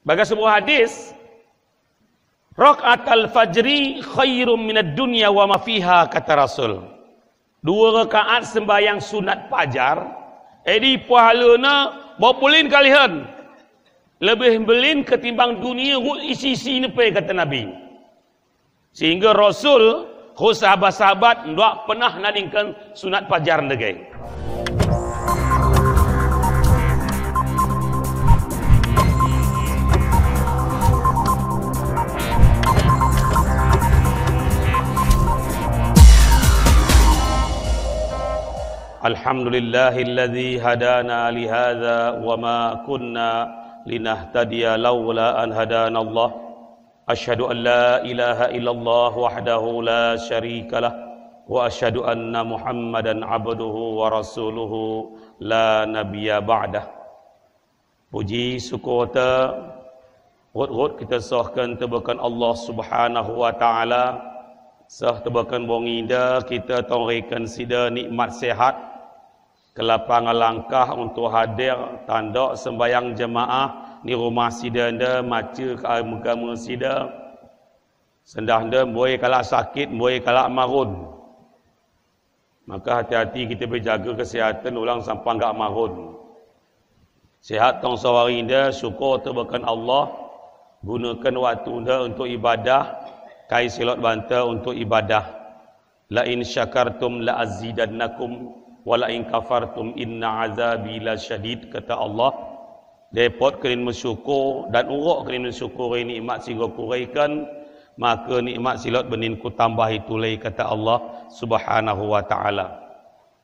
Bagi sebuah hadis, rakaat al-fajri khairum minad dunya wa ma fiha, kata Rasul. 2 rakaat sembahyang sunat fajar, di pahalana berpulin kalian. Lebih belin ketimbang dunia isi-isi ni pe, kata Nabi. Sehingga Rasul, sahabat-sahabat ndak pernah nalingkan sunat fajar lagi. Alhamdulillahilladzi hadana lihadza wa ma kunna linahtadiya laula an hadanallah. Asyhadu an la ilaha illallah wahdahu la syarikalah wa asyhadu anna Muhammadan abduhu wa rasuluhu la nabiyya ba'dah. Puji syukur ta rut kita sahkan tebakan Allah Subhanahu wa taala, sah tebakan bonginda kita tongrekan sida nikmat sehat, kelapangan langkah untuk hadir tanda sembahyang jemaah di rumah sida anda, maca ke agama sida. Sendah anda boleh kalak sakit, boleh kalak marun. Maka hati-hati kita berjaga kesihatan ulang sampai enggak marun. Sihat tong sawari anda, syukur tebakan Allah. Gunakan waktu anda untuk ibadah, kai silat banta untuk ibadah. La in syakartum la azidannakum wala in kafartum inna azabi lasyadid, kata Allah. Depot kalian bersyukur dan uruk kalian mensyukuri nikmat sehingga kuraikan, maka nikmat silat benin ku tambah itulai, kata Allah Subhanahu wa taala.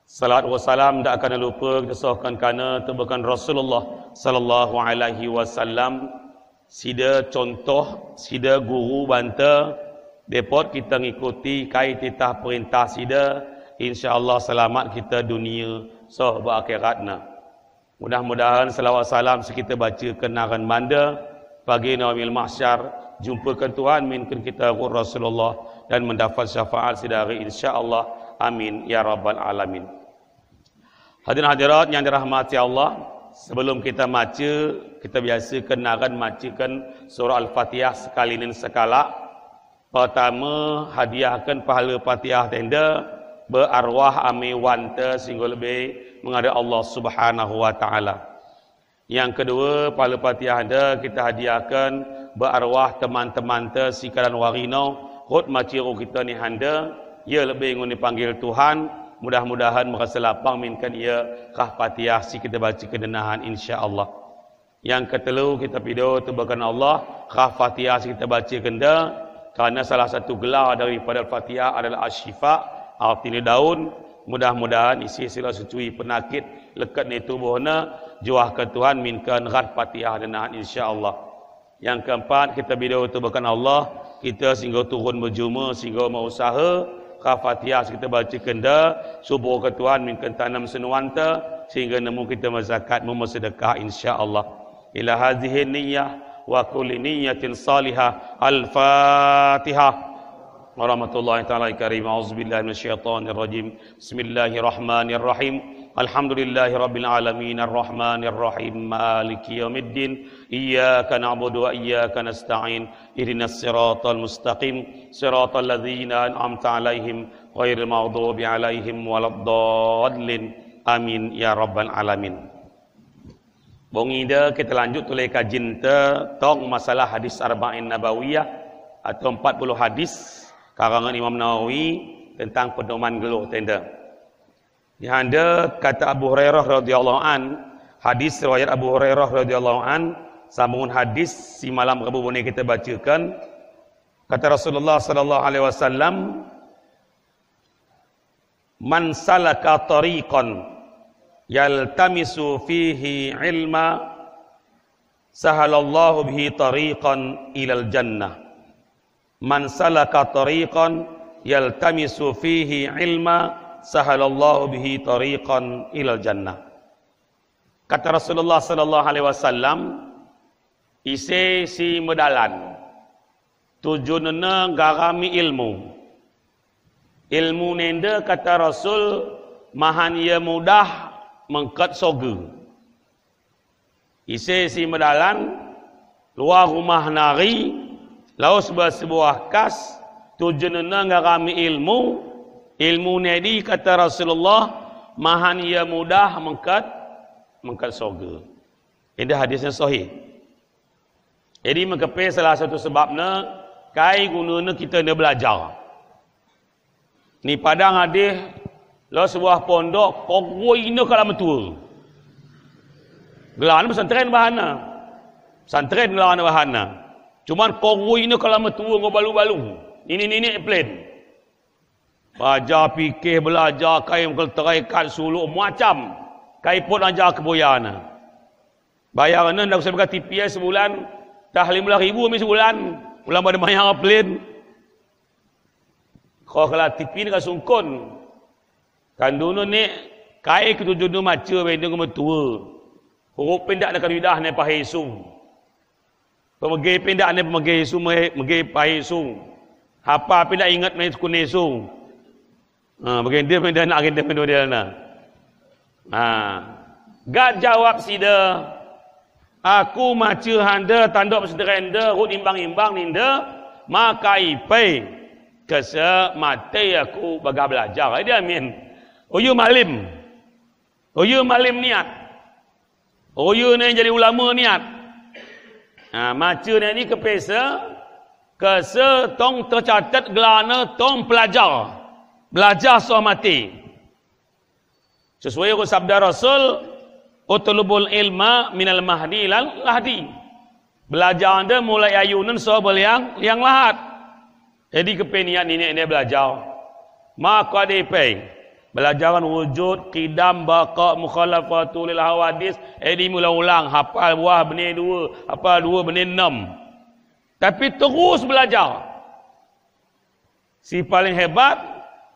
Salat wa salam tak akan lupa kita sahkan kana tebakan Rasulullah sallallahu alaihi wasallam. Sida contoh, sida guru banta, depot kita ngikuti kai titah perintah sida, InsyaAllah selamat kita dunia sahabat akhiratna. Mudah-mudahan selawat salam kita baca kenaran manda pagi naumil mahsyar, jumpakan Tuhan, minkan kita Rasulullah dan mendapat syafaat sedari insyaAllah. Amin ya rabbal alamin. Hadirin hadirat yang dirahmati Allah, sebelum kita baca, kita biasa kenaran bacakan surah Al-Fatihah sekali dan sekala. Pertama, hadiahkan pahala Fatihah tenda berarwah ame wanta sehingga lebih menghadap Allah Subhanahu wa taala. Yang kedua, pahala Fatihah anda kita hadiahkan berarwah teman-teman te sikalan warino hot maciru kita ni handa, ia lebih ingin dipanggil Tuhan, mudah-mudahan merasa lapang minkan ia kah Fatihah si kita baca kedenahan insya-Allah. Yang ketelu kita pido tebakan Allah kah Fatihah si kita baca kenda, kerana salah satu gelar daripada Al-Fatihah adalah Asy-Syifa, artinya daun. Mudah-mudahan isi sila sucui penyakit lekat di tubuhna, juahkan Tuhan minkan rat Fatihah dan insya-Allah. Yang keempat, kita bidau tebakan Allah, kita sehingga turun berjuma, sehingga mau usaha ka Fatihah kita baca kenda, subuh ke Tuhan minkan tanam senuanta sehingga nemu kita mazakat sedekah insya-Allah. Ila hadhihi niyyah wa kulli niyyatin salihah. Al-Fatihah. Warahmatullahi taala karim. Auzubillahi minasyaitonir rajim. Bismillahirrahmanirrahim. Alhamdulillahirabbil alamin arrahmanir rahim maliki yaumiddin. Iyyaka na'budu wa iyyaka nasta'in. Ihdinas siratal mustaqim. Siratal ladzina an'amta 'alaihim ghairil maghdubi 'alaihim waladdallin. Amin ya rabbal alamin. Bongida kita lanjut tulai kajian tong masalah hadis arba'in nabawiyah atau 40 hadis karangan Imam Nawawi tentang pedoman geluh tenda. Yang ada kata Abu Hurairah radhiyallahu an, hadis riwayat Abu Hurairah radhiyallahu an, sambungan hadis si malam Rabu ini kita bacakan. Kata Rasulullah sallallahu alaihi wasallam, "Man salaka tariqan yaltamisu fihi ilma sahalallahu bihi tariqan ilal jannah." Man salaka tariqan yaltamisu fihi ilma sahalallahu bihi tariqan ilal jannah. Kata Rasulullah sallallahu alaihi wasallam, isi si medalan tujuanna garami ilmu. Ilmu nenda kata Rasul mahan ia mudah mengkat soga. Isi si medalan luar rumah nari, lalu sebuah kas, tujuannya ngarami ilmu ni kata Rasulullah, mahan ia mudah mengkat surga. Ini hadisnya sahih. Jadi mengkepe salah satu sebabnya, kai gunanya kita nak belajar. Ni padang hadis, lalu sebuah pondok, pokok ini kalau mentua. Gelar pesantren bahana. Pesantren gelar bahana. Cuman korui ini kalau mentua ngobalu-balu. Ini plan. Belajar fikir, belajar kain kelteraikat suluk macam. Kain pun ajar keboyana. Bayarannya dah usah berkata TPS sebulan, dah 15,000 sebulan. Ulang pada bayar plan. Kalau TV ni kan sungkun. Kan dulu ni kain ketujuh maca benda mentua. Huruf pendak nak lidah ni pahisung. Pemegih pendak ni pemegih isung, pemegih pahisung. Apa pendak ingat main kunesung. Bagian dia pendak nak agenda pendak dia nak. Gad jawab sida. Aku maca handa tanduk sederenda, hut imbang-imbang ninda, maka ipai kesa mati aku bagah belajar. Dia amin. Oyu malim. Oyu malim niat. Oyu ni jadi ulama niat. Maca ni kepesa tong tercatat gelana tong pelajar. Belajar soal mati. Sesuai dengan sabda Rasul, utlubul ilma minal mahdi ilal lahdi. Belajar anda mulai ayunan soal yang lahat. Jadi kepenian ini belajar. Maka dia belajaran wujud, qidam, baqa, mukhalafatul hawadis, mula-ulang, hafal buah benih 2, hafal 2 benih 6. Tapi terus belajar. Si paling hebat,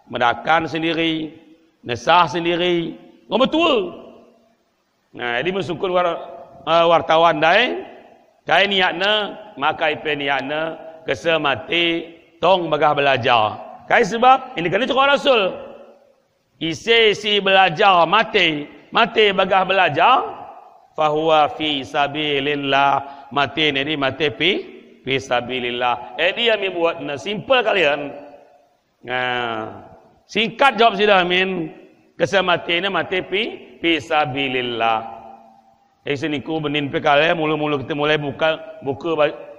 medakan sendiri, nesah sendiri, nombor tua. Jadi mensyukur wartawan dai, kai niatna, maka ipe niatna, kesa mati, tong bagah belajar. Kai sebab, ini kena cakap Rasul. Isi belajar mati bagah belajar, fahuwa fi sabilillah. Mati ni mati fi sabilillah. Dia amin buat simple kalian. Singkat jawab sudah amin. Kesal mati ni mati fi sabilillah. Sini ku benin pe kalian mula-mula kita mulai buka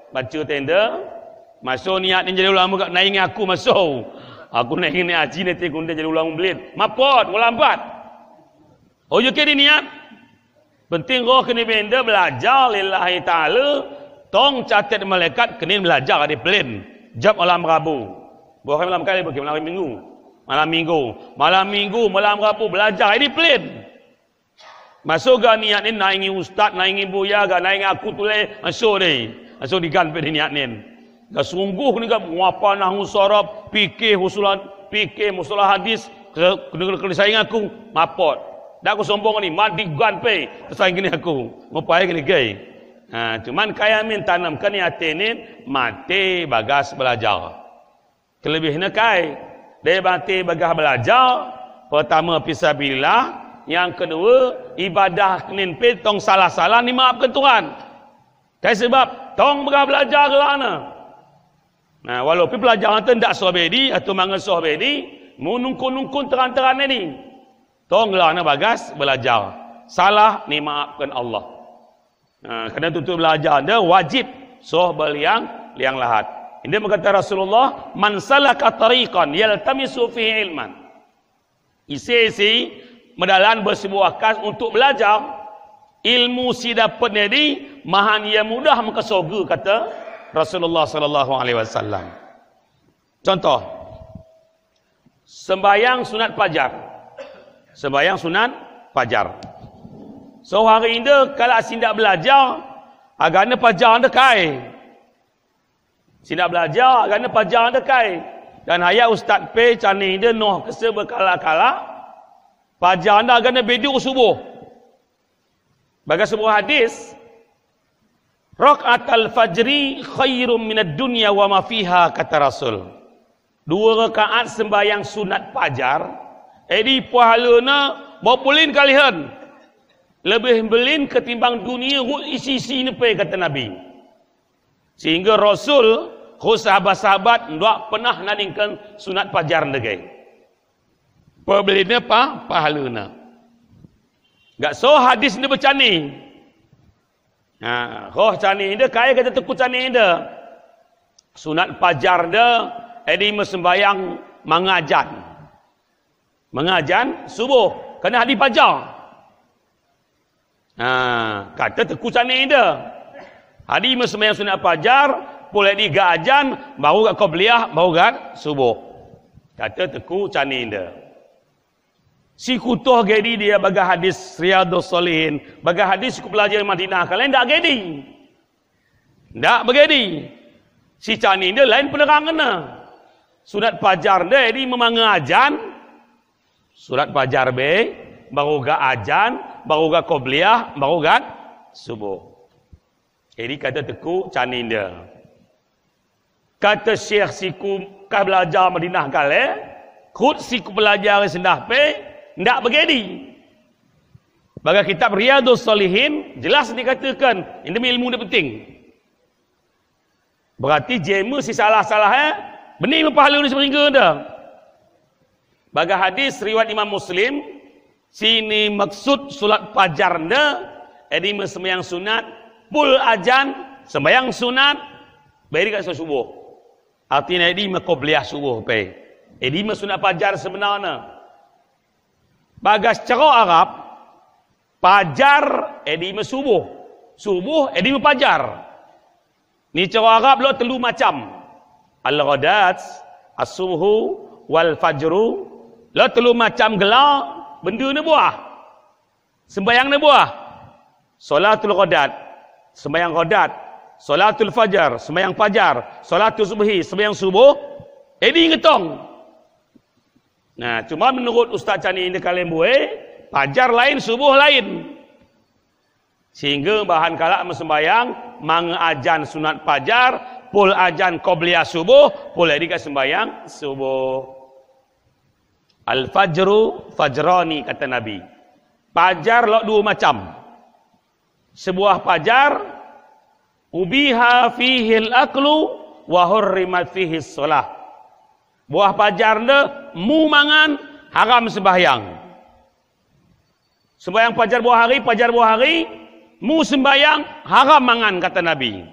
baca tenda. Masuk niat ni jadi ulama kat naik aku masuk. Aku nak ingin haji nanti aku jadi ulang belit. Mapot, melambat. Oh, you kira niat. Penting roh kena benda belajar lillahi ta'ala. Tong catat malaikat kena belajar di plan. Jab malam Rabu. Bukan malam kali, bukan malam Minggu. Malam Minggu, malam Rabu belajar di plan. Masuk ke niat ni nak ingin ustaz, nak ingin buya, nak ingin aku tulis. Masuk ni. Masuk digan pada niat ni. Dah sungguh ni kan apa nahu sarab, fikih musalah hadis, kena saing aku mapot. Dak aku sombong ni, mati gan pe, saing gini aku. Ngopai gini gay. Cuman kaya min tanamkan ni hati ni mati bagas belajar. Kelebihnya kai, dia mati bagah belajar. Pertama fisabilillah, yang kedua ibadah kenin pe tong salah-salah ni maafkan Tuhan. Kai sebab tong bagah belajar kelana. Walaupun pelajaran itu tidak sohbedi atau mangan sohbedi, menungkun-nungkun terang-terang ini. Tonglah nak bagas belajar. Salah ni maafkan Allah. Kerana tutup belajar anda wajib sohbel yang lahat. Ini berkata Rasulullah, man salaka tariqan yaltamisu fihi ilman. Isi medalan bersebuah kas untuk belajar ilmu si dapat ni mahan ia mudah muka surga kata Rasulullah sallallahu alaihi wasallam. Contoh, sembahyang sunat fajar. Sembahyang sunat fajar. So hari ini kalau sindak belajar agaknya fajar anda kai. Sindak belajar agaknya fajar anda kai. Dan ayat Ustaz P cani dia noh kesa berkala-kala fajar anda agaknya bedu subuh. Bagi sebuah hadis, Raka'atul fajri khairum minad dunya wa ma fiha, kata Rasul. 2 rakaat sembahyang sunat fajar, pahalana berpulin kalian. Lebih belin ketimbang dunia isi-isi ni pe, kata Nabi. Sehingga Rasul, sahabat-sahabat ndak pernah naningkan sunat fajar degai. Pebelina pahaluna. Gak so hadis ni bercani. Cani dia kaya kata teku cani dia. Sunat fajar dia edi sembayang mengajan. Mengajan subuh kena hadis fajar. Kata teku cani dia. Hadis sembayang sunat fajar boleh digajan baru kat qabliyah baru kat subuh. Kata teku cani dia. Si kutuh gedi dia baga hadis Riyadhus Shalihin, baga hadis ku pelajar Madinah kalian ndak gedi. Ndak begedi. Si cani dia lain penerangana. Sunat fajar dia ini memang ajan. Sunat fajar be baru ga ajan, baru ga qabliyah, baru ga subuh. Jadi kata teku cani dia. Kata Syekh siku kah belajar Madinah kale, khud siku belajar sendah pe ndak begedi. Baga kitab Riyadhus Shalihin jelas dikatakan ini ilmu dia penting. Berarti jema si salah-salah benih pahala ni seringga dah. Baga hadis riwayat Imam Muslim sini maksud solat fajar dah ini sembahyang sunat pul ajan sembahyang sunat beri kat subuh. Artinya ini qabliyah subuh pe. Ini sunat fajar sebenarnya. Bagas cara Arab, fajar edime subuh. Subuh edime fajar. Ni cara Arab lo telu macam. Al-ghadat, as-subhu, wal-fajru. Lo telu macam gelar, benda ni buah. Sembayang ni buah. Solatul ghadat, sembayang ghadat. Solatul fajar, sembayang fajar. Solatul subhi, sembayang subuh. Edi ngetong. Nah, cuma menurut Ustaz Cani ini kalian fajar lain, subuh lain. Sehingga bahan kalak sembayang, mengajan sunat fajar, pul ajan qabliyah subuh, pul edika sembayang subuh. Al-fajru fajrani kata Nabi. Fajar lo dua macam. Sebuah fajar ubiha fihil aklu wa hurrimat fihi shalah. Buah fajar dia mu mangan haram sembahyang. Sembahyang fajar buah hari mu sembahyang haram mangan kata Nabi.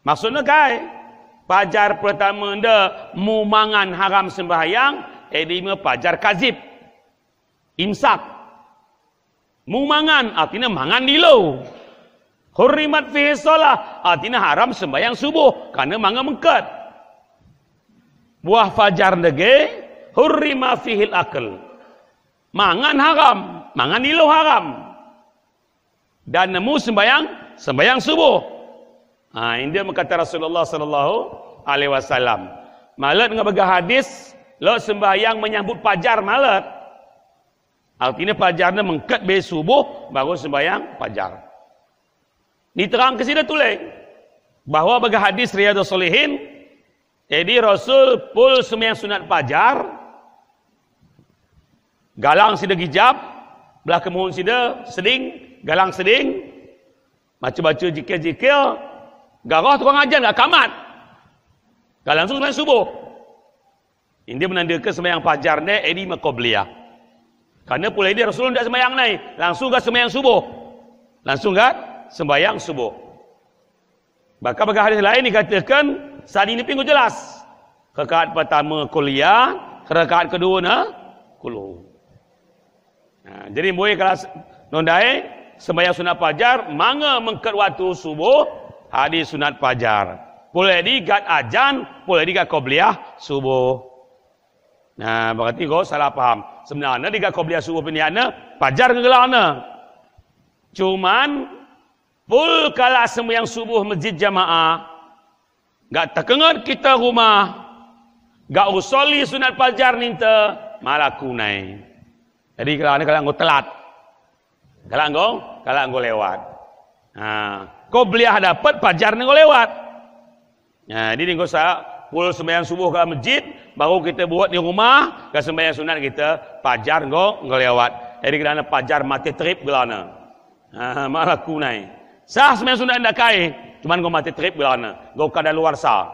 Maksudnya kai fajar pertama dia mu mangan haram sembahyang, edime fajar kazib. Imsak. Mu mangan artinya mangan dilo. Hurrimat fihi shalah artinya haram sembahyang subuh karena mangan mengkat. Buah fajar nege hurrima fihil akal. Mangan haram, mangan ilu haram. Dan nemu sembayang subuh. Ini dia berkata Rasulullah sallallahu alaihi wasallam. Malat dengan baga hadis, lo sembayang menyambut fajar malat. Artinya fajarnya mengkat be subuh baru sembayang fajar. Diterang ke sini tulis bahwa baga hadis Riyadhus Shalihin jadi Rasul pul sembahyang sunat fajar, galang sida hijab, belah kemuhun sida seding, galang seding, baca-baca zikir-zikir, garah tukang ajan gak kamat. Galang sembahyang subuh. Ini menandakan sembahyang fajar ni ini qabliyah. Karena pula ini Rasul tidak sembahyang naik, langsung ke sembahyang subuh. Langsung ke sembahyang subuh. Bahkan bagi hadis lain dikatakan saat ini pinggu jelas. Rakaat pertama kuliah, rakaat kedua kulu. Jadi boleh kalau nondai sembahyang sunat fajar, manga mengkat waktu subuh, hadis sunat fajar. Boleh digat ajan, boleh digat qabliyah subuh. Nah, berarti kau salah faham. Sebenarnya digat qabliyah subuh peniana fajar kegelana. Cuman pul kala sembahyang subuh masjid jamaah gak terkengat kita rumah, gak usoli sunat fajar ninta malah kunai. Jadi kalau engkau telat, kalau engkau lewat, kau beliah dapat fajar engkau lewat. Jadi engkau pul sembahyang subuh ke masjid, baru kita buat di rumah, ke sembahyang sunat kita fajar engkau lewat. Jadi kerana fajar mati trip gelana, malah kunai. Sah sembahyang sunat ndak kai. Cuman kau mati trip belana. Kau kada luar sah.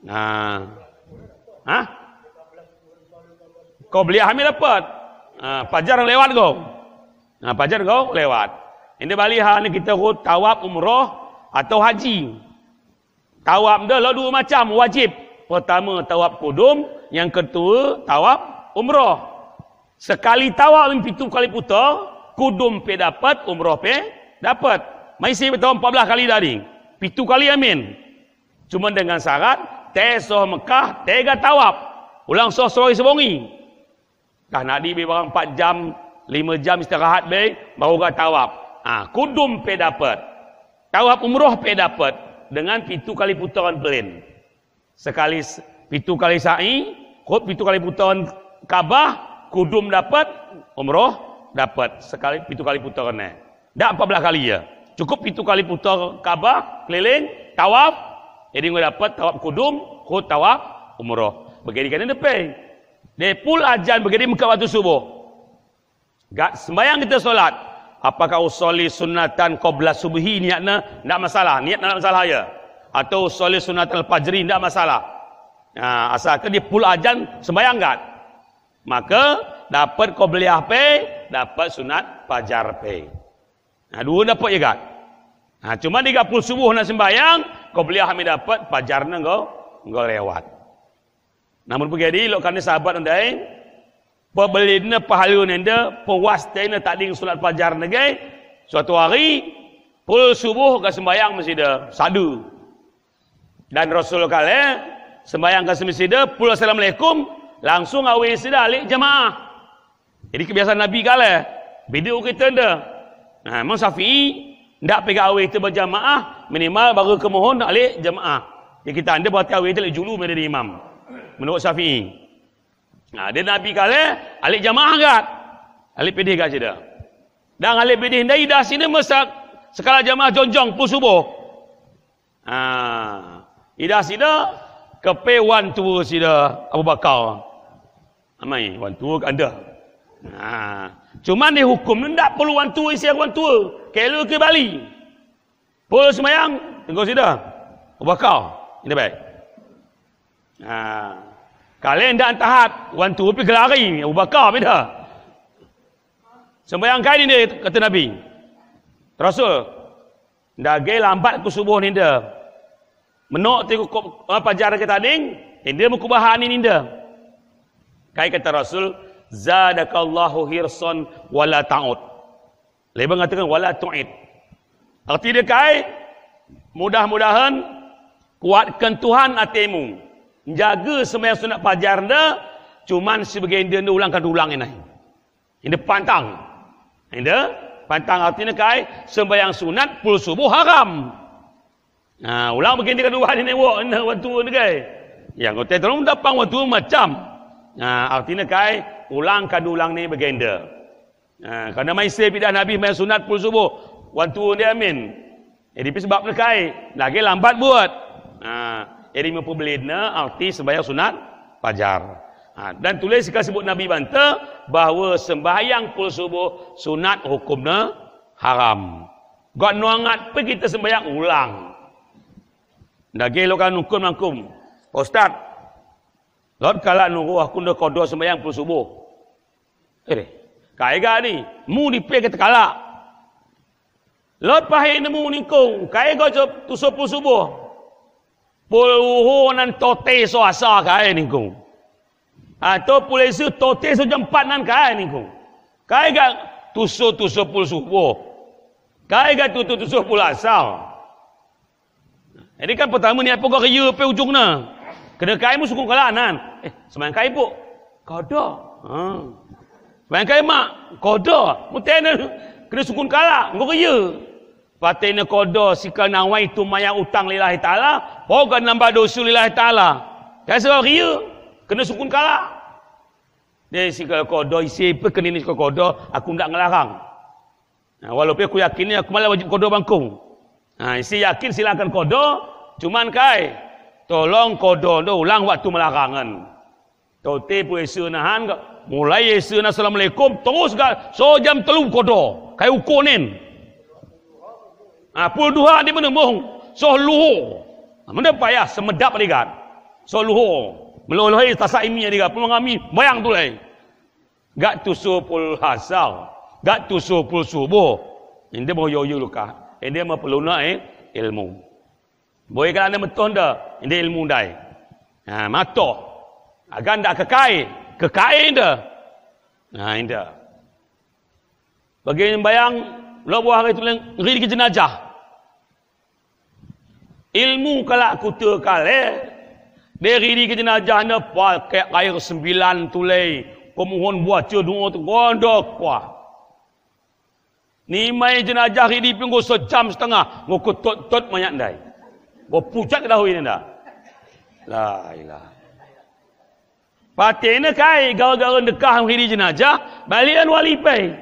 Nah. Hah? Kau beli hamil dapat. Pajar lewat kau. Nah, pajar kau lewat. Ini balik ni kita tawaf umrah atau haji. Tawaf dah lah dua macam wajib. Pertama tawaf kudum, yang kedua tawaf umrah. Sekali tawaf 7 kali putar, kudum pe dapat, umrah pe dapat. Masih betul 14 kali tadi. 7 kali amin. Cuma dengan syarat soh Mekah 3 tawaf. Ulang soh sore sebongi. Dah nak di barang 4 jam, 5 jam istirahat be baru ga tawaf. Kudum pe dapat. Tawaf umrah pe dapat dengan 7 kali putaran plain. Sekali 7 kali sa'i, 7 kali putaran Kaabah, kudum dapat, umrah dapat. Sekali 7 kali putaran ni. Dak 14 kali ya. Cukup 7 kali putar Kaabah, keliling, tawaf. Jadi kau dapat tawaf kudum, kau tawaf umrah. Begini kan depan. Dia pul ajan begini muka waktu subuh. Gak sembahyang kita solat. Apakah usolli sunatan qabla subhi niatnya tidak masalah. Niat tidak masalah ya. Atau usolli sunatan al-fajri tidak masalah. Asalkan dia pul ajan sembahyang gak. Maka dapat qobliyah pe, dapat sunat fajar pe. Dua dapat je gak. Cuma 30 subuh nak sembahyang, qobliyah kami dapat, fajarnya engkau lewat. Namun begini, lo kan sahabat andai, pebelina pahala nenda, pewastainya tak ding sunat fajar negai, suatu hari, pul subuh ke sembahyang mesti dah sadu. Dan Rasul kala sembahyang ke mesti dah, pul assalamualaikum, langsung awal sudah alik jemaah. Jadi kebiasaan Nabi kala, beda kita dah. Memang Syafi'i tidak pegang awal itu berjamaah, minimal baru kemohon nak alik jemaah. Jadi kita anda berarti awal itu alik julu menjadi imam. Menurut Syafi'i. Dia Nabi kala alik jamaah kat. Alik pedih kat sida. Dan alik pedih ndai dah sini masa sekala jamaah jonjong pul subuh. Ida sida kepe wan tua sida Abu Bakar. Amai wan tua anda. Cuma di hukum ni tak perlu wan tua isi wan tua. Kelo ke Bali. Pul semayang tengok sida. Abu Bakar. Ini baik. Kalian tak tahat, wan tua pergi kelari, Abu Bakar beda. Sembahyang kali ni kata Nabi. Rasul, daging lambat ke subuh ni dah. Menok tengok fajar ke tading, dia mukubahan ni dah. Kai kata Rasul, zadakallahu hirsan wala ta'ud. Lebih mengatakan wala tu'id. Arti dia kai, mudah-mudahan kuatkan Tuhan hatimu. Jaga sembahyang sunat fajar dah, cuman sebagian dia ulang ini. Ini pantang. Ini pantang artinya kai sembahyang sunat pul subuh haram. Ulang bagian dia kedua ni newok waktu ni kai. Yang kau tolong dapang waktu macam. Artinya kai ulang ni bagian dia. Kerana maisir bidah Nabi sembahyang sunat pul subuh waktu dia amin. Jadi sebab ni kai lagi lambat buat. Jadi mempelidna arti sembahyang sunat fajar. Dan tulis jika sebut Nabi bantah bahawa sembahyang pul subuh sunat hukumnya haram. Gak nuangat pergi kita sembahyang ulang. Daging lo kan hukum langkum. Ustaz, lot kala nunggu aku dah kodoh sembahyang pul subuh. Kaya ni, mu dipe kita kala. Lot pahit nemu ni kong, kaya kau tusuk pul subuh. Puluh nan tote so asa kaya ni kong. Atau polisi tote so jam 4 nan kaya ni kong. Kaya gak tusuk pul subuh. Kaya gak tusuk pul asar. Jadi kan pertama ni apa kau kaya pe ujungnya. Kena kaya mu sukung kalanan. Semang kaya pun. Kodoh. Semang kaya mak. Kodoh. Mu tena kena sukung kala. Kau kaya. Patena kodoh sikal nawai tu mayang utang lillahi ta'ala. Pogan nambah dosa lillahi ta'ala. Kaya sebab kaya. Kena sukun kala. Dia sikal kodoh isi apa kena ni sikal kodoh. Aku tak ngelarang. Walaupun aku yakin ni aku malah wajib kodoh bangkung. Isi yakin silakan kodoh. Cuman kai. Tolong kodoh tu ulang waktu melarangan. Tote pun isi nahan. Mulai isi na assalamualaikum. Terus kan. So jam 3 kodoh. Kai ukur ni. Pul duha di mana bohong. soh luhur. Mana payah semedap dia. Soh luhur. Melohoi tasak imi dia peluang kami bayang tu lai. Gak tusu pul hasal, gak tusu pul subuh. Ini boyo yo luka. Ini mah perlu nak ilmu. Boleh kalau anda betul dah, ini ilmu dai. Ha, matoh. Agar ndak kekai dah. Nah, indah. Bagi bayang lo buah hari tu ngeri ke jenazah. Ilmu kalau aku terkale dari ke jenazah anda pakai air 9 tulai. Kau mohon buat doa tu gondok kuah. Ni mai jenazah ini pun go sejam setengah ngokut tot banyak dai. Go pucat dah ini dah. La ilaha. Patene kai gara-gara dekah hari jenazah balian wali pai.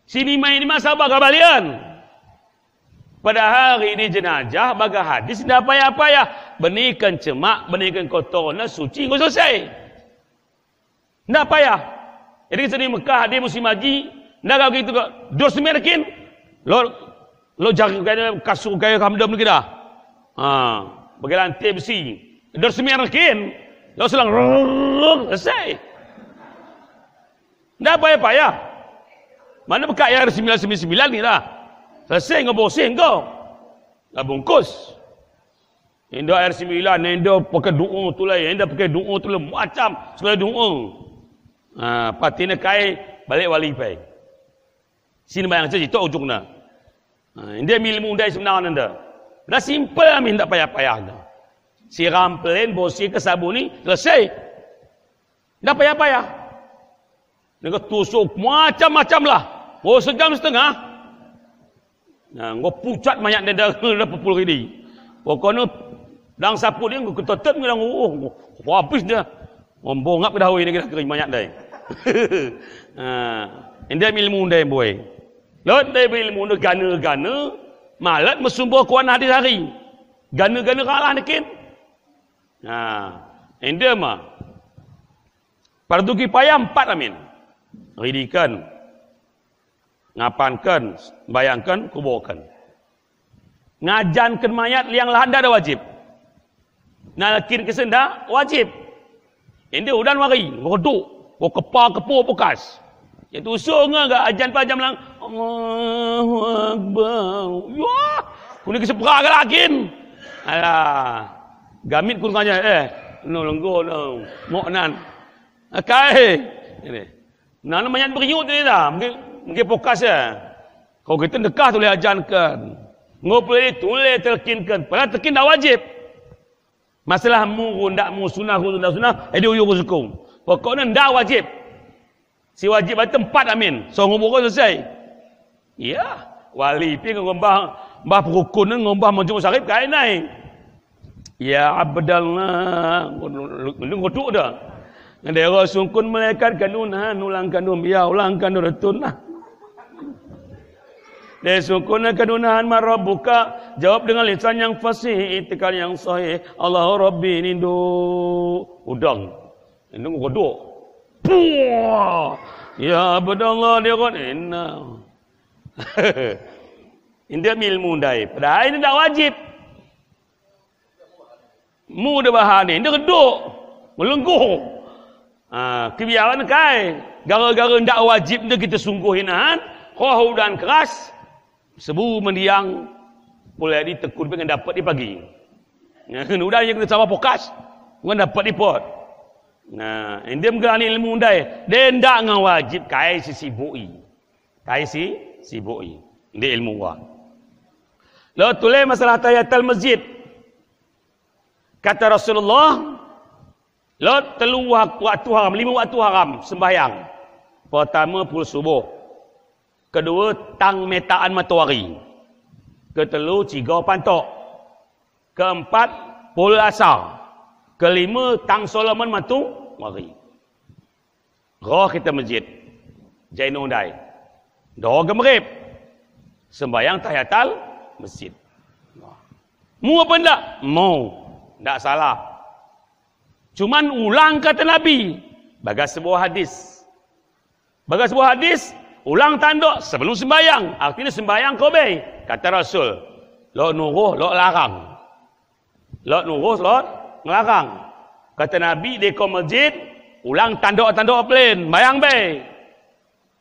Sini mai ni masa baga balian. Padahal hari ini jenazah baga hadis dah payah-payah. Benihkan cemak, benihkan kotor, na suci go selesai. Ndak payah. Jadi sini Mekah dia musim haji, ndak kau gitu kok. Dos merkin. Lo jaga kaya kasur kaya kamdam lagi dah. Ha, bagi lantai besi. Dos merkin. Lo selang selesai. Ndak payah-payah. Mana bekat yang 999 ni lah. Selesai ngebosin kau. Dah bungkus. Indah air 9, indah pakai doa tu lah. Indah pakai doa tu lah. Macam segala doa. Ha, patina kai balik wali pai. Sini bayang saja itu ujungnya. Ha, indah ilmu undai sebenarnya anda. Dah simple amin tak payah-payah dah. Siram plain bosi ke sabun ni selesai. Dah payah-payah. Dia tusuk macam-macam lah. Oh sejam setengah. Nah, ngau pucat banyak dia dah berpuluh ini. Pokoknya dang sapu dia ngau ketutup ngau habis dia. Ngombongap dah ini kita kering banyak dah. Indah ilmu undai boy. Lot dia ilmu undai gana-gana malat mesumber kuan hadis hari. Gana-gana kalah nikin. Indah mah. Parduki payah 4 amin. Ridikan, ngapankan, bayangkan, kuburkan. Ngajankan mayat liang lahanda dah wajib. Nalakin kesenda wajib. Ini udan mari, roduk, kepa-kepo pokas. Itu usung enggak ajan pajam lang. Allahu Akbar. Wah, kuni kesepra ke lakin. Alah. Gamit kurangnya no lenggo no. Moknan. Akai. Ini. Nah, mayat beriut ni dah. Mungkin pokas ya. Kau kita dekah boleh ajankan. Ngopel boleh terkinkan. Padahal terkin dah wajib. Masalah mu ndak mu sunah dia uyuh hukum. Pokoknya ndak wajib. Si wajib ada tempat amin. So ngobor selesai. Ya, wali pi ngombah mbah perukun ngombah majmu sarif kai nai. Ya Abdallah ngoduk dah. Dia sungkun malaikat kanunah ulang kanun ya ulang kanun retunah. Dia sungkun kanunahan marabbuka jawab dengan lisan yang fasih itikal yang sahih Allahu Rabbi nindu udang. Ini ngoduk. Puah. Ya Abdallah dia kan inna. Indah ilmu dai. Padahal ini tak wajib. Mu dah bahan ni. Dia reduk. Melengguh. Kebiaran kai. Gara-gara ndak wajib dia kita sungguh hinahan. Kau dan keras. Sebu mendiang. Boleh ditekun dengan dapat di pagi. Udah yang kita sama pokas. Dengan dapat di pot. Nah, dia mengerani ilmu undai. Dia ndak dengan wajib kai si sibui. Kai si sibui. Dia ilmu wah. Lalu tulis masalah tahiyatul masjid. Kata Rasulullah, lot telu waktu haram, 5 waktu haram sembahyang. Pertama pul subuh. Kedua tang metaan matahari. Ketelu 3 pantok. Keempat pul asar. Kelima tang Solomon matahari. Roh kita masjid. Jainun dai. Doa gemerip. Sembahyang tahiyatul masjid. Mu apa ndak? Mau. Tak salah. Cuman ulang kata Nabi. Bagas sebuah hadis. Bagas sebuah hadis. Ulang tanduk sebelum sembahyang. Artinya sembahyang kau baik. Kata Rasul. Lok nuruh, lok larang. Lok nuruh, lok ngelarang. Kata Nabi, deko masjid, ulang tanduk-tanduk plain, bayang be.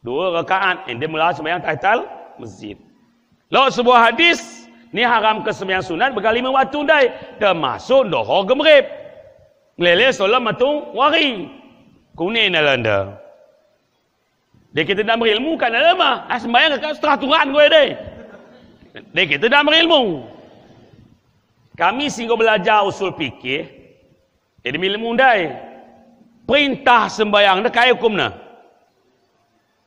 2 rakaat, dia mula sembahyang tahtal masjid. Lok sebuah hadis, ni haram ke sembahyang sunat berkali 5 waktu dai, termasuk dohor gemrib. Ngelele solat matung wari. Kuning nalanda. Dia kita dah berilmu kan lama. Sembahyang kat seteraturan gue deh. Dia kita dah berilmu. Kami sehingga belajar usul fikih. Jadi ilmu dai. Perintah sembahyang dah kaya hukum nah.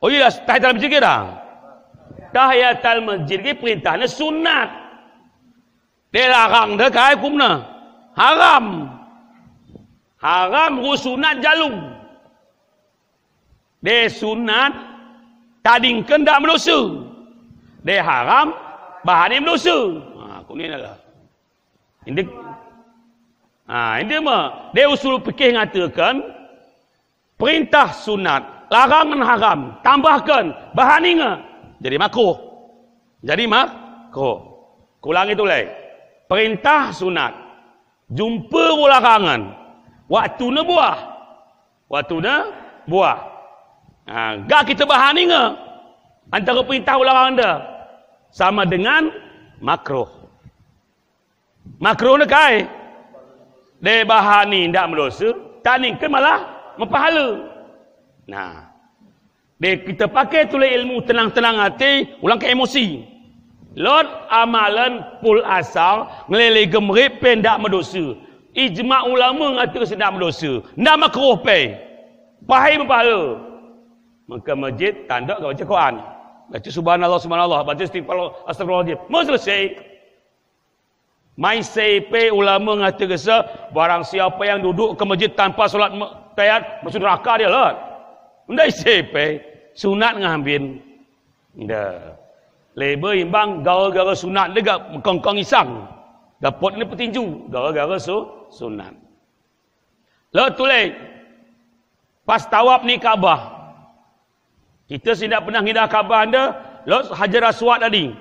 Oh iya, tahiyatul masjid dah. Tahiyatul masjid ke perintahnya sunat. Dia larang dah kaya hukum nah. Haram. Haram rusunat jalung. Dia sunat tadingkan tak berdosa. Dia haram bahan berdosa. Aku ni lah. Ini ini mah dia usul fikih ngatakan perintah sunat, larangan haram, tambahkan bahan ingat jadi makruh. Jadi makruh. Kulang itu lagi. Perintah sunat jumpa larangan. Waktu na buah. Waktu na buah. Gak kita bahan ni ke? Antara perintah ulangan anda. Sama dengan makruh. Makruh ni kai. Dia bahan ni tidak berdosa. Tak ni kan malah mempahala. Nah. Dia kita pakai tulis ilmu tenang-tenang hati. Ulang ke emosi. Lot amalan pul asal. Ngelele gemrip pen tak berdosa. Ijma' ulama ngata sedang berdosa. Ndak makruh pe. Pahai berpahala. Maka masjid tanda ke baca Quran. Baca subhanallah subhanallah, baca istighfar astagfirullahaladzim. Mau selesai. Mai pe ulama ngata kesa barang siapa yang duduk ke masjid tanpa solat tahiyat masuk neraka dia lah. Ndak pe. Sunat ngambil. Ndak. Labor imbang gara-gara sunat dia gak mengkongkong isang. Dapat ni petinju gara-gara sunat. Lalu tulis pas tawaf ni Kaabah. Kita tidak pernah ngidah Kaabah anda, lalu Hajar Aswad tadi.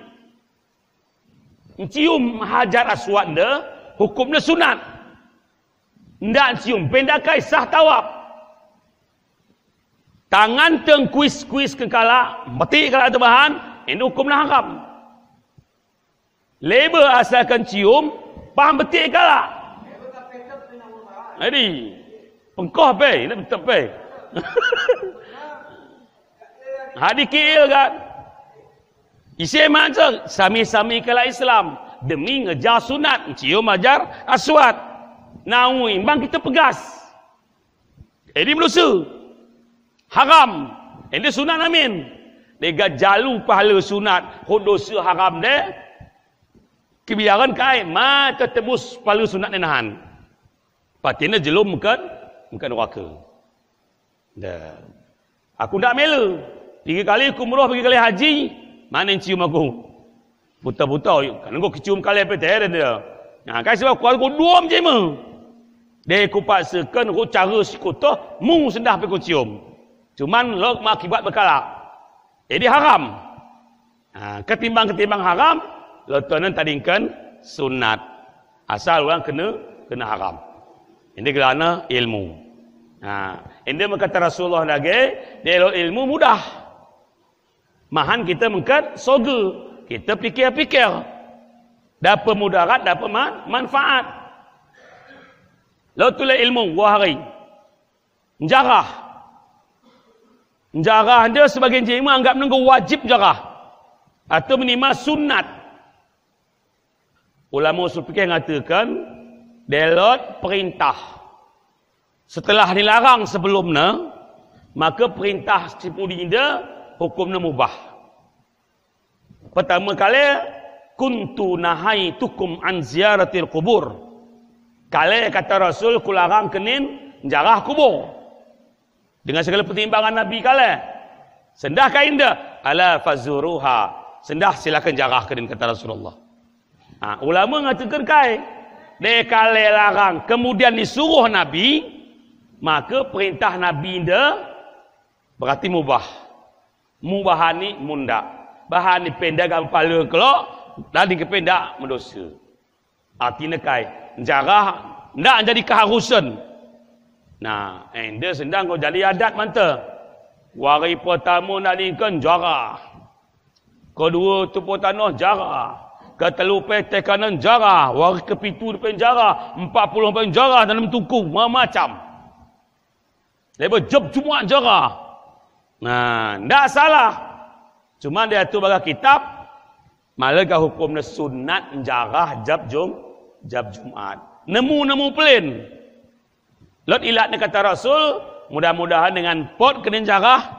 Cium Hajar Aswad anda, hukumnya sunat. Ndak cium, pendakai sah tawaf. Tangan teng kuis-kuis ke kala, mati kala terbahan, ini hukumnya haram. Labor asalkan cium, paham betul ke tak? Jadi, pengkoh pe, ini betul pe. Hadi kiil kan? Isi macam sami-sami kala Islam demi ngejar sunat, cium Hajar Aswad. Nau imbang kita pegas. Ini berdosa. Haram. Ini sunat amin. Dia jalu pahala sunat, dosa haram dia. Kebiaran kai mata tebus palu sunat nenahan. Patina jelum bukan neraka. Dah. Aku ndak mela. 3 kali aku umrah, 3 kali haji, mana yang cium aku? Buta-buta kan aku cium kali apa teh dia. Nah, kai sebab aku dua macam mana? Dia aku paksakan aku cara sikota mu sendah pe aku cium. Cuman lok akibat berkalak. Jadi haram. Ketimbang haram, lotonan tadingkan sunat. Asal orang kena haram. Ini kerana ilmu. Ini berkata Rasulullah lagi, dia ilmu mudah. Mahan kita mengkat soga. Kita fikir-fikir. Dapat mudarat, dapat manfaat. Lalu tulis ilmu, wahari. Menjarah. Menjarah dia sebagian jemaah anggap menunggu wajib jarah. Atau minimal sunat. Ulama usul fikih mengatakan delot perintah. Setelah dilarang sebelumnya, maka perintah sepudi dia hukumnya mubah. Pertama kali kuntu nahaitukum an ziyaratil kubur. Kali kata Rasul kularang kenin jarah kubur. Dengan segala pertimbangan Nabi kali. Sendah kain dah ala fazuruha. Sendah silakan jarah kenin kata Rasulullah. Ulama mengatakan kai dia kali larang kemudian disuruh Nabi, maka perintah Nabi dia berarti mubah. Mubah ni munda. Bahan ni pendek kepala kelok, Lalu kepen tak mendosa. Artinya kai jarah tak jadi keharusan. Nah, dia sedang kau jadi adat mantap. Hari pertama nak dikan jarah. Kedua tepuk tanah jarah. Ketelu petai kanan jarah. Hari kepitu depan jarah. 40 depan jarah dalam tuku. Macam. Lepas jeb Jumaat jarah. Nah, tak salah. Cuma dia tu bagai kitab. Malakah hukum sunat jarah jab Jumaat. Nemu plain. Lot ilat kata Rasul, mudah-mudahan dengan pot kening jarah,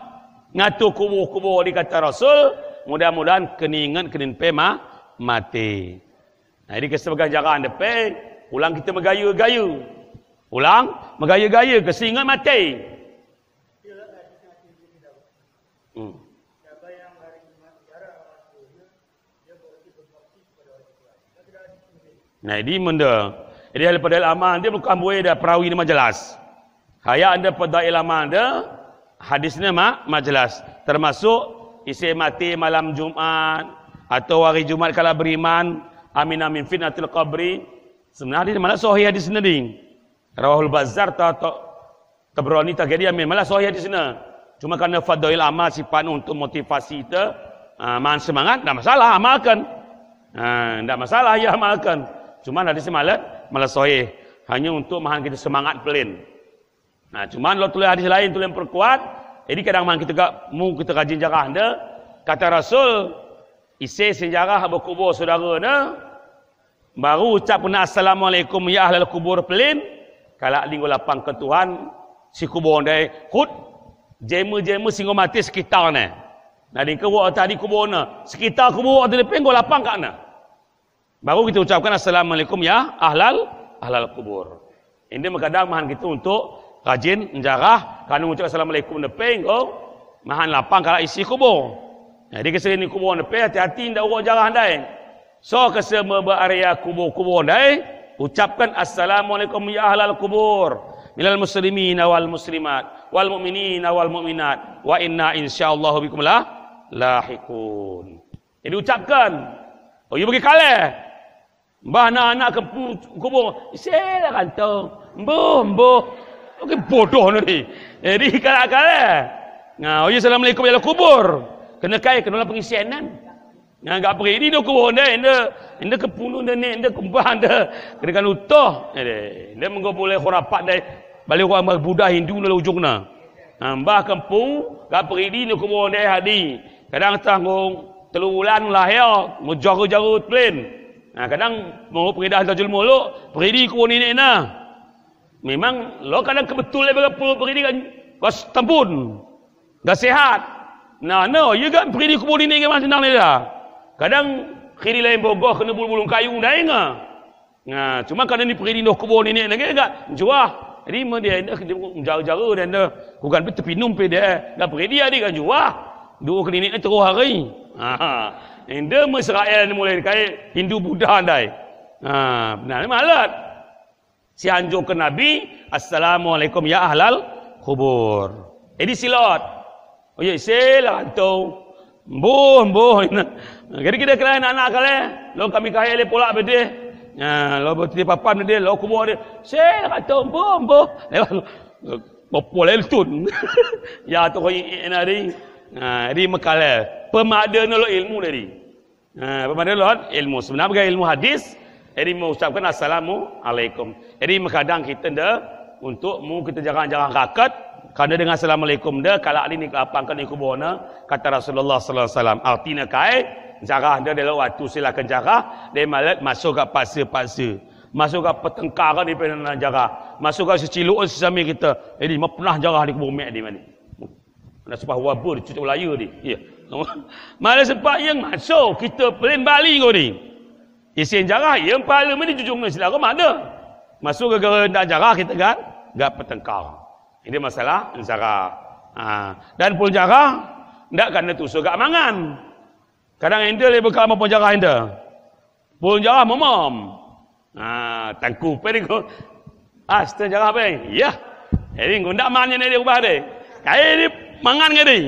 ngatu kubur-kubur di kata Rasul, mudah-mudahan keningan kening pema mati. Nah, jadi kesebagai jarah depan, ulang kita megaya-gaya. Ulang megaya-gaya kesingan mati. Nah, ini benda. Jadi daripada amal dia bukan boleh dah perawi ni majelas. Haya anda pada ilmu dia hadisnya majelas. Termasuk isi mati malam Jumaat atau hari Jumaat kala beriman amin amin fitnatul qabri. Sebenarnya malah sahih hadis sendiri. Rawahul Bazzar Tabrani tak jadi amin malah sahih hadis sini. Cuma kerana fadail amal sifat untuk motivasi kita semangat tak masalah amalkan. Tak masalah ya amalkan. Cuma hadis malah sahih hanya untuk mahan kita semangat pelin. Nah, cuma kalau tulis hadis lain tulis perkuat, jadi kadang mahan kita rajin jarah anda. Kata Rasul, isi sejarah berkubur saudara anda, baru ucap puna assalamualaikum ya ahlal kubur pelin. Kalau linggo lapang ke Tuhan, si kubur anda hut jema-jema singgo mati sekitar ni. Nah, dingko tadi kubur na, sekitar kubur ada lepen go lapang kat na. Baru kita ucapkan assalamualaikum ya ahlal kubur. Ini kadang mahan kita untuk rajin menjarah. Kerana ucap assalamualaikum depan kau mahan lapang kalau isi kubur. Jadi kesini kubur depan hati-hati tidak urut jarah anda. So kesemua berarea kubur-kubur anda ucapkan assalamualaikum ya ahlal kubur. Minal muslimin wal muslimat wal mu'minin wal mu'minat wa inna insyaallah bikum lahiqun. Jadi ucapkan. Oh, you bagi kalah. Mbah anak ke kubur. Saya kata, mbuh. Okey bodoh ni. Jadi kalah. Nah, ya assalamualaikum ya kubur. Kena kena pengisianan. Nah, enggak pergi di kubur anda ke punu anda kumbah anda. Kena kan utuh. Dia menggo boleh khurafat dai balik orang Buddha Hindu dalam ujungna. Mbah kampung enggak pergi di kubur anda hadi. Kadang tanggung 3 bulan lahir, menjaga-jaga plain. Nah, kadang mau pergi dah Tajul Muluk, pergi di kubur nenek nah. Memang lo kadang kebetulan berapa pergi di kan kos tempun. Dah sihat. Nah, you kan pergi di kubur nenek kan senang ni dah. Kadang kiri lain Bogor kena bulu-bulu kayu dah ingat. Nah, cuma kadang ni pergi di kubur nenek lagi enggak juah. Jadi dia menjaga-jaga dan dia bukan terpinum pe dia. Dah pergi dia kan juah. 2 klinik ni terus hari. Dia Israel ni mulai kaya Hindu Buddha andai. Benar ni malat. Si anjur ke Nabi, assalamualaikum ya ahlal kubur. Jadi silat. Oh ya, sila tu. Mbuh. Jadi kita kena anak-anak kali. Lo kami kaya le pula bede. Lo bertiti papan dia, lo kubur dia. Sila tu mbuh. Popo leltun. Ya tu kau ini. Jadi makalah pemada nolo ilmu tadi. Pemada nolo ilmu. Sebenarnya ilmu hadis. Jadi mengucapkan assalamualaikum. Jadi kadang kita dah untuk kita jarang-jarang rakat. Kerana dengan assalamualaikum dah kalau ini kelapangkan di kuburna kata Rasulullah sallallahu alaihi wasallam. Artinya kai jarah dah dalam waktu silakan jarah dia malat masuk ke paksa-paksa. Masuk ke pertengkaran di penan jarah. Masuk ke seciluk sesama kita. Jadi pernah jarah di kubur mek di mana? Nak sebab wabur cucuk laya ni. Ya. Malah sebab yang masuk kita pelan Bali kau ni. Isi jarah yang parlimen ni cucuk ni selaka mana? Masuk ke rendah jarah kita kan enggak pertengkar. Ini masalah jarah. Dan pun jarah ndak kena tusuk gak mangan. Kadang enda le bekal apa jarah enda. Pun jarah momom. Tangku pe ni ko. Setengah jarah pe. Ya. Jadi ndak mannya ni dia ubah dia. Kayak ni mangan ke ni?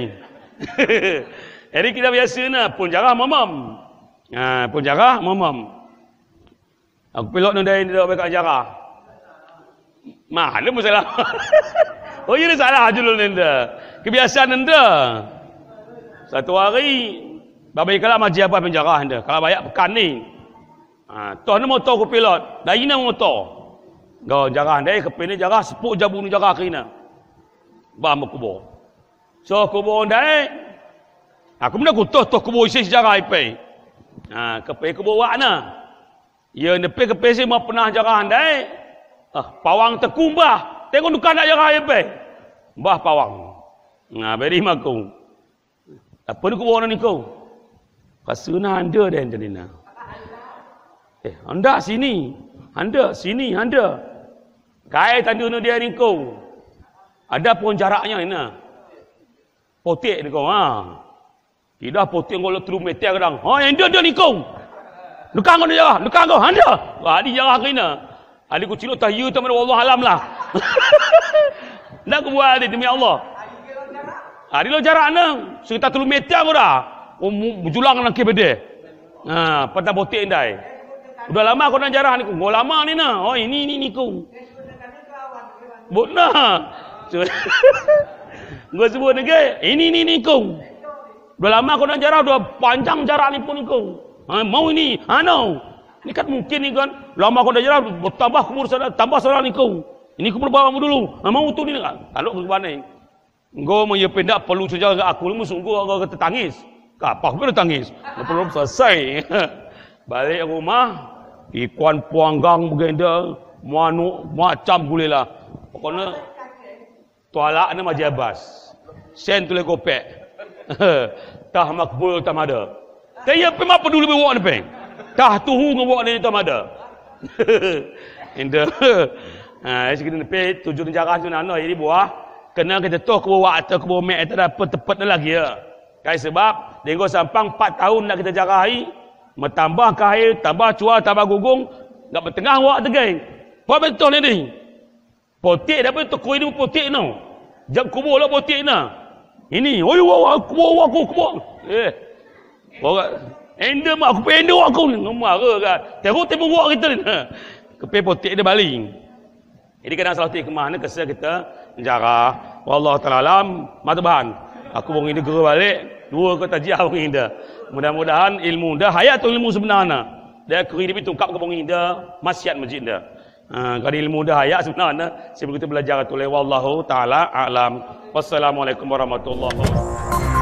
Jadi kita biasa na pun jarah mamam. Pun jarah, mamam. Aku pilot nu dari dia dekat jarah. Mana pun salah. Oh, ini salah julul nenda. Kebiasaan nenda. Satu hari babai kala maji apa penjarah nenda. Kalau banyak pekan ni. Toh ni motor ku pilot. Dari ni motor. Gau jarah ndai kepini jarah sepuk jabu ni jarah kena. Ba kubur. So kubur ndai. Aku menda ku toh kubur isi jarah ipai. Kepe kubur wakna. Ya nepe kepe si mau pernah jarah ndai. Pawang tekumbah. Tengok dukan nak jarah ipai. Mbah pawang. Beri maku. Apa ni kubur ni kau? Kasuna anda dah jenina. Anda sini. Anda sini, anda. Kai tanda nu dia ni kau. Ada pun jaraknya ni. Potik ni kau. Tidak potik kau terus meter kadang. Anda ni kau. Lukang kau ni jarah. Lukang kau. Anda. Di jarah kena. Adik ku ciluk tahyu tu mana Allah alam lah. Nak aku buat adik demi Allah. Di lo jarak ni. Sekitar 3 meter kau dah. Berjulang nak kebede. Pada potik indai. Udah lama kau nak jarah ni ku. Kau lama ni nah. Ini ku. Benar. Gua sebut ni ke? Ini ku. Udah lama kau nak jarah, udah panjang jarak ni pun ku. Mau ini? No. Ni kan mungkin ni kan. Lama kau nak jarah, bertambah kumur sana, tambah sana ni ku. Ini ku bawa mu dulu. Mau tu ni kan. Kalau ke mana ni? Gua mau ya pendak perlu saja aku lu sungguh kau kata tangis. Kapah pun tangis. Belum selesai. Balik rumah, ikan puanggang begenda, macam boleh lah. Pokoknya tualak ni Haji Abbas. Sen tulis kopek. Tah makbul tam ada. Tapi apa mak peduli bawa ni peng. Tah tuhu ngawak ni tam ada. Indah. Sekitar ni pe tujuan jarah tu nana jadi buah. Kena kita toh ke bawah atau ke bawah mek tak dapat tepat lagi ya. Kai sebab denggo sampang 4 tahun nak kita jarahi. Mentambah kahir, tambah cuar, tambah gugung. Tak bertengah wak tegai. Apa betul ni? Potik dah betul. Kau ini potik no. Jam kubur lah potik na. Ini. Kubur aku. Enda mak aku enda aku ni. Marah kan. Terus tembung wak kita ni. Kepe potik dia baling. Jadi kadang salah hikmah ni kesal kita jarah. Wallahu ta'ala alam. Matabahan. Aku bong ini guru balik. 2 ke tajiah bong ini. Mudah-mudahan ilmu dah hayat tu ilmu sebenarnya. Dia kuri dia tungkap ke bong ini maksiat masjid dah. Kalau ilmu dah hayat sebenarnya. Sebab kita belajar tu wallahu ta'ala alam. Wassalamualaikum warahmatullahi wabarakatuh.